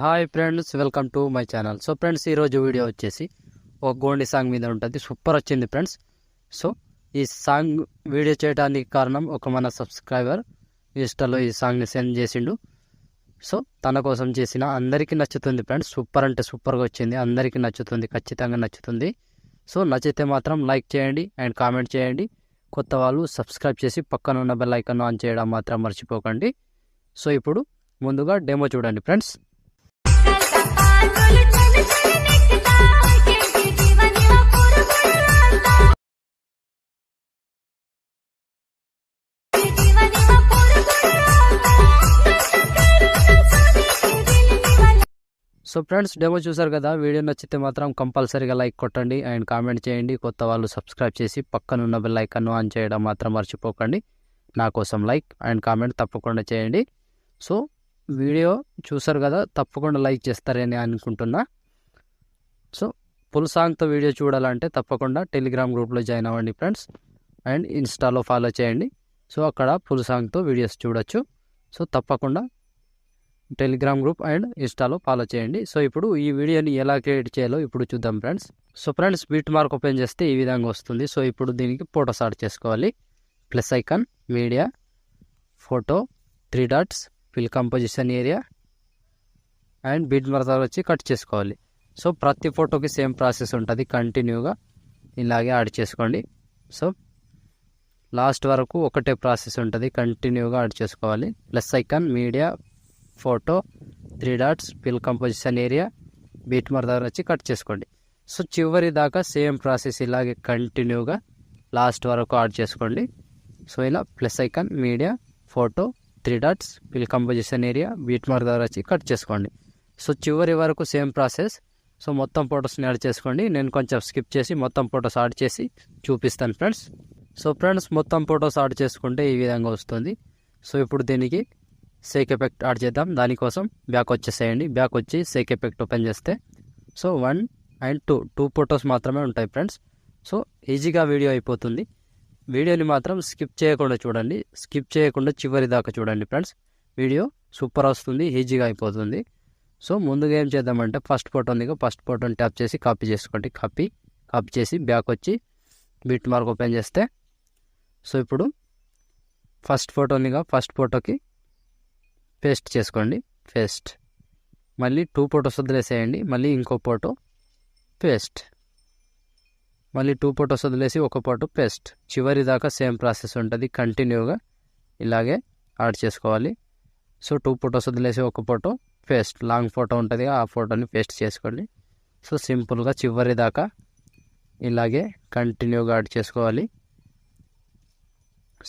Hi friends, welcome to my channel. So friends, ఈరోజు video వచ్చేసి ఒక గోండి సాంగ్ మీద ఉంటుంది. సూపర్ వచ్చింది ఫ్రెండ్స్. సో ఈ సాంగ్ వీడియో చేయడానికి కారణం ఒక మన సబ్స్క్రైబర్ ఇన్స్టాలో ఈ సాంగ్ని సెండ్ చేసిండు. సో తన కోసం చేసిన అందరికీ నచ్చుతుంది ఫ్రెండ్స్. సూపర్ అంటే సూపర్గా వచ్చింది, అందరికీ నచ్చుతుంది, ఖచ్చితంగా నచ్చుతుంది. సో నచ్చితే మాత్రం లైక్ చేయండి అండ్ కామెంట్ చేయండి. కొత్త వాళ్ళు సబ్స్క్రైబ్ చేసి పక్కన ఉన్న బెల్ ఐకాన్ ఆన్ చేయడం మాత్రం మర్చిపోకండి. సో ఇప్పుడు ముందుగా డెమో చూడండి ఫ్రెండ్స్. సో ఫ్రెండ్స్, డెమో చూసారు కదా. వీడియో నచ్చితే మాత్రం కంపల్సరీగా లైక్ కొట్టండి అండ్ కామెంట్ చేయండి. కొత్త వాళ్ళు సబ్స్క్రైబ్ చేసి పక్కనున్న బెల్ ఐకాన్ ఆన్ చేయడం మాత్రం మర్చిపోకండి. నా కోసం లైక్ అండ్ కామెంట్ తప్పకుండా చేయండి. సో వీడియో చూసారు కదా, తప్పకుండా లైక్ చేస్తారని అనుకుంటున్నా. సో ఫుల్ సాంగ్తో వీడియో చూడాలంటే తప్పకుండా టెలిగ్రామ్ గ్రూప్లో జాయిన్ అవ్వండి ఫ్రెండ్స్, అండ్ ఇన్స్టాలో ఫాలో చేయండి. సో అక్కడ ఫుల్ సాంగ్తో వీడియోస్ చూడొచ్చు. సో తప్పకుండా టెలిగ్రామ్ గ్రూప్ అండ్ ఇన్స్టాలో ఫాలో చేయండి. సో ఇప్పుడు ఈ వీడియోని ఎలా క్రియేట్ చేయాలో ఇప్పుడు చూద్దాం friends. So friends, beat mark open చేస్తే ఈ విధంగా వస్తుంది. సో ఇప్పుడు దీనికి ఫోటోస్ యాడ్ చేసుకోవాలి. Plus icon, media, photo, 3 dots, fill composition area and beat mark వచ్చి కట్ చేసుకోవాలి. సో ప్రతి ఫోటోకి సేమ్ ప్రాసెస్ ఉంటుంది, కంటిన్యూగా ఇలాగే యాడ్ చేసుకోండి. సో లాస్ట్ వరకు ఒకటే ప్రాసెస్ ఉంటుంది, కంటిన్యూగా యాడ్ చేసుకోవాలి. Plus icon, media, photo, 3 dots, fill composition area, beat mark వచ్చి కట్ చేసుకోండి. సో చివరి దాకా సేమ్ ప్రాసెస్ ఇలాగే కంటిన్యూగా లాస్ట్ వరకు యాడ్ చేసుకోండి. సో ఇలా plus icon, media, photo, 3 dots, fill composition area, beat mark వచ్చి కట్ చేసుకోండి. సో చివరి వరకు సేమ్ ప్రాసెస్. సో మొత్తం ఫొటోస్ని యాడ్ చేసుకోండి. నేను కొంచెం స్కిప్ చేసి మొత్తం ఫొటోస్ యాడ్ చేసి చూపిస్తాను ఫ్రెండ్స్. సో ఫ్రెండ్స్, మొత్తం ఫొటోస్ యాడ్ చేసుకుంటే ఈ విధంగా వస్తుంది. సో ఇప్పుడు దీనికి సేక్ ఎఫెక్ట్ యాడ్ చేద్దాం. దానికోసం బ్యాక్ వచ్చేసేయండి. బ్యాక్ వచ్చి సేక్ ఎఫెక్ట్ ఓపెన్ చేస్తే సో 1 అండ్ 2 ఫొటోస్ మాత్రమే ఉంటాయి ఫ్రెండ్స్. సో ఈజీగా వీడియో అయిపోతుంది. వీడియోని మాత్రం స్కిప్ చేయకుండా చూడండి, స్కిప్ చేయకుండా చివరి దాకా చూడండి ఫ్రెండ్స్. వీడియో సూపర్ వస్తుంది, ఈజీగా అయిపోతుంది. సో ముందుగా ఏం చేద్దామంటే ఫస్ట్ ఫోటో ఉంది, ఫస్ట్ ఫోటోని ట్యాప్ చేసి కాపీ చేసుకోండి. కాపీ చేసి బ్యాక్ వచ్చి బీట్ మార్క్ ఓపెన్ చేస్తే సో ఇప్పుడు ఫస్ట్ ఫోటో ఉంది, ఫస్ట్ ఫోటోకి పేస్ట్ చేసుకోండి. పేస్ట్, మళ్ళీ 2 ఫొటోస్ వదిలేసేయండి. మళ్ళీ ఇంకో ఫోటో పేస్ట్, మళ్ళీ 2 ఫొటోస్ వదిలేసి ఒక ఫోటో పేస్ట్. చివరి దాకా సేమ్ ప్రాసెస్ ఉంటుంది, కంటిన్యూగా ఇలాగే యాడ్ చేసుకోవాలి. సో 2 ఫొటోస్ వదిలేసి ఒక ఫోటో పేస్ట్, లాంగ్ ఫోటో ఉంటుంది, ఆ ఫోటోని పేస్ట్ చేసుకోండి. సో సింపుల్గా చివరి దాకా ఇలాగే కంటిన్యూగా యాడ్ చేసుకోవాలి.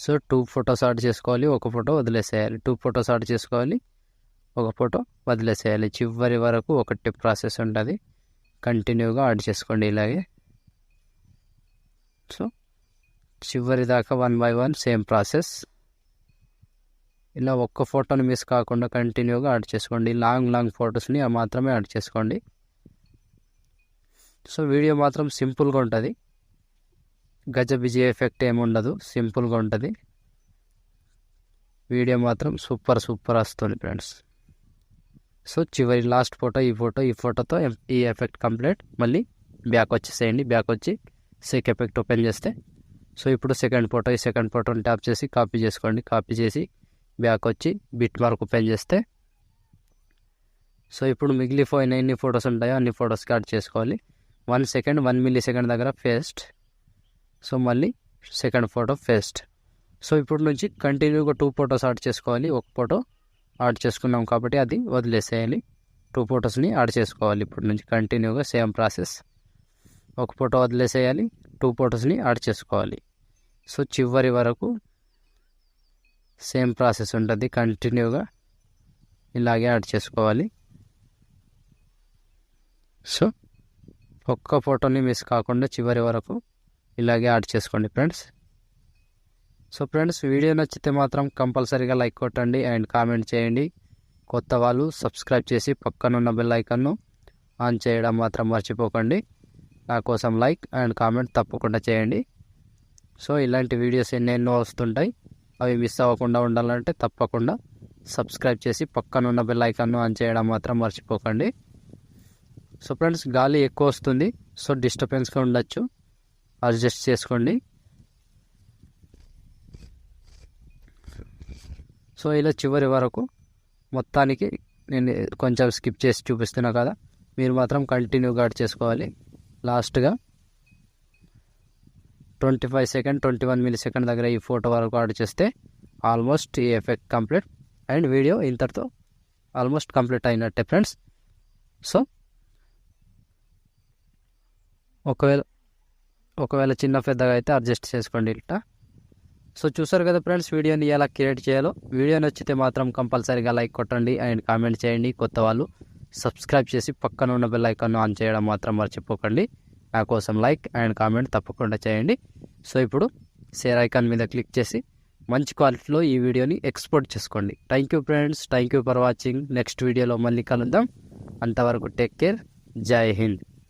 సో 2 ఫొటోస్ యాడ్ చేసుకోవాలి, ఒక ఫోటో వదిలేసేయాలి. 2 ఫొటోస్ యాడ్ చేసుకోవాలి, ఒక ఫోటో వదిలేసేయాలి. చివరి వరకు ఒకటి ప్రాసెస్ ఉంటుంది, కంటిన్యూగా యాడ్ చేసుకోండి ఇలాగే. సో చివరి దాకా 1 బై 1 సేమ్ ప్రాసెస్. ఇలా ఒక్క ఫోటోని మిస్ కాకుండా కంటిన్యూగా యాడ్ చేసుకోండి. లాంగ్ ఫొటోస్ని మాత్రమే యాడ్ చేసుకోండి. సో వీడియో మాత్రం సింపుల్గా ఉంటుంది, గజబిజి ఎఫెక్ట్ ఏముండదు, సింపుల్గా ఉంటుంది. వీడియో మాత్రం సూపర్ వస్తుంది ఫ్రెండ్స్. సో చివరి లాస్ట్ ఫోటో, ఈ ఫోటోతో ఈ ఎఫెక్ట్ కంప్లీట్. మళ్ళీ బ్యాక్ వచ్చేసేయండి. బ్యాక్ వచ్చి సేక్ ఎఫెక్ట్ ఓపెన్ చేస్తే సో ఇప్పుడు సెకండ్ ఫోటో, ఈ సెకండ్ ఫోటోని ట్యాప్ చేసి కాపీ చేసుకోండి. కాపీ చేసి బ్యాక్ వచ్చి బిట్ మార్క్ ఓపెన్ చేస్తే సో ఇప్పుడు మిగిలిపోయిన ఎన్ని ఫొటోస్ ఉంటాయో అన్ని ఫొటోస్కి యాడ్ చేసుకోవాలి. 1 సెకండ్ 1 మిల్లీ సెకండ్ దగ్గర పేస్ట్. సో మళ్ళీ సెకండ్ ఫోటో పేస్ట్. సో ఇప్పుడు నుంచి కంటిన్యూగా 2 ఫొటోస్ యాడ్ చేసుకోవాలి. ఒక ఫోటో యాడ్ చేసుకున్నాం కాబట్టి అది వదిలేసేయాలి. 2 ఫొటోస్ని యాడ్ చేసుకోవాలి. ఇప్పుడు నుంచి కంటిన్యూగా సేమ్ ప్రాసెస్. ఒక ఫోటో వదిలేసేయాలి, 2 ఫొటోస్ని యాడ్ చేసుకోవాలి. సో చివరి వరకు సేమ్ ప్రాసెస్ ఉంటుంది, కంటిన్యూగా ఇలాగే యాడ్ చేసుకోవాలి. సో ఒక్క ఫోటోని మిస్ కాకుండా చివరి వరకు ఇలాగే యాడ్ చేసుకోండి ఫ్రెండ్స్. సో ఫ్రెండ్స్, వీడియో నచ్చితే మాత్రం కంపల్సరీగా లైక్ కొట్టండి అండ్ కామెంట్ చేయండి. కొత్త వాళ్ళు సబ్స్క్రైబ్ చేసి పక్కనున్న బెల్ ఐకాన్ను ఆన్ చేయడం మాత్రం మర్చిపోకండి. నా కోసం లైక్ అండ్ కామెంట్ తప్పకుండా చేయండి. సో ఇలాంటి వీడియోస్ ఎన్నెన్నో వస్తుంటాయి, అవి మిస్ అవ్వకుండా ఉండాలంటే తప్పకుండా సబ్స్క్రైబ్ చేసి పక్కన ఉన్న బెల్ ఐకాన్ను ఆన్ చేయడం మాత్రం మర్చిపోకండి. సో ఫ్రెండ్స్, గాలి ఎక్కువ వస్తుంది, సో డిస్టర్బెన్స్గా ఉండొచ్చు, అడ్జస్ట్ చేసుకోండి. సో ఇలా చివరి వరకు మొత్తానికి నేను కొంచెం స్కిప్ చేసి చూపిస్తున్నా కదా, మీరు మాత్రం కంటిన్యూగా యాడ్ చేసుకోవాలి. లాస్ట్గా 25 సెకండ్ 21 మిల్లీ సెకండ్ దగ్గర ఈ ఫోటో వరకు యాడ్ చేస్తే ఆల్మోస్ట్ ఈ ఎఫెక్ట్ కంప్లీట్ అండ్ వీడియో ఇంతటితో ఆల్మోస్ట్ కంప్లీట్ అయినట్టే ఫ్రెండ్స్. సో ఒకవేళ చిన్న పెద్దగా అయితే అడ్జస్ట్ చేసుకోండి ఇట్లా. సో చూసారు కదా ఫ్రెండ్స్, వీడియోని ఎలా క్రియేట్ చేయాలో. వీడియో నచ్చితే మాత్రం కంపల్సరీగా లైక్ కొట్టండి అండ్ కామెంట్ చేయండి. కొత్త వాళ్ళు సబ్స్క్రైబ్ చేసి పక్కన ఉన్న బెల్ ఐకాన్ను ఆన్ చేయడం మాత్రం మర్చిపోకండి. నా కోసం లైక్ అండ్ కామెంట్ తప్పకుండా చేయండి. సో ఇప్పుడు షేర్ ఐకాన్ మీద క్లిక్ చేసి మంచి క్వాలిటీలో ఈ వీడియోని ఎక్స్పోర్ట్ చేసుకోండి. Thank you friends, thank you for watching. Next వీడియోలో మళ్ళీ కలుద్దాం. అంతవరకు టేక్ కేర్. జై హింద్.